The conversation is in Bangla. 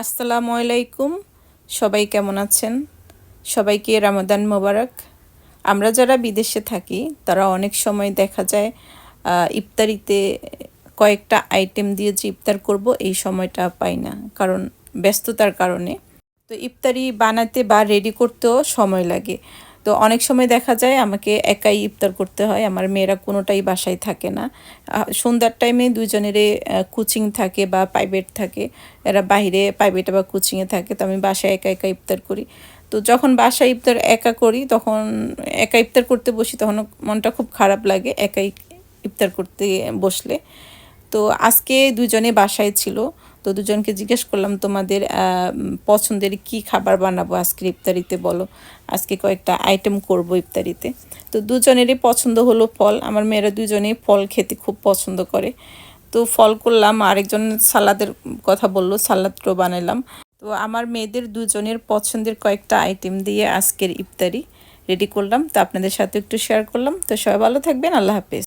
আসসালামু আলাইকুম। সবাই কেমন আছেন? সবাইকে রমাদান মোবারক। আমরা যারা বিদেশে থাকি তারা অনেক সময় দেখা যায় ইফতারিতে কয়েকটা আইটেম দিয়ে যে ইফতার করব এই সময়টা পাই না, কারণ ব্যস্ততার কারণে। তো ইফতারি বানাতে বা রেডি করতেও সময় লাগে। তো অনেক সময় দেখা যায় আমাকে একাই ইফতার করতে হয়, আমার মেয়েরা কোনোটাই বাসায় থাকে না। সন্ধ্যার টাইমে দুজনেরই কোচিং থাকে বা প্রাইভেট থাকে, এরা বাইরে প্রাইভেটে বা কোচিংয়ে থাকে, তো আমি বাসায় একা একা ইফতার করি। তো যখন বাসায় ইফতার একা করি তখন একা ইফতার করতে বসি, তখন মনটা খুব খারাপ লাগে একাই ইফতার করতে বসলে। তো আজকে দুজনে বাসায় ছিল, তো দুজনকে জিজ্ঞেস করলাম তোমাদের পছন্দের কি খাবার বানাবো আজকের ইফতারিতে বলো। আজকে কয়েকটা আইটেম করব ইফতারিতে। তো দুজনেরই পছন্দ হলো ফল, আমার মেয়েরা দুজনেই ফল খেতে খুব পছন্দ করে। তো ফল করলাম, আরেকজন সালাদের কথা বললো, সালাদটাও বানালাম। তো আমার মেয়েদের দুজনের পছন্দের কয়েকটা আইটেম দিয়ে আজকের ইফতারি রেডি করলাম, তো আপনাদের সাথে একটু শেয়ার করলাম। তো সবাই ভালো থাকবেন, আল্লাহ হাফেজ।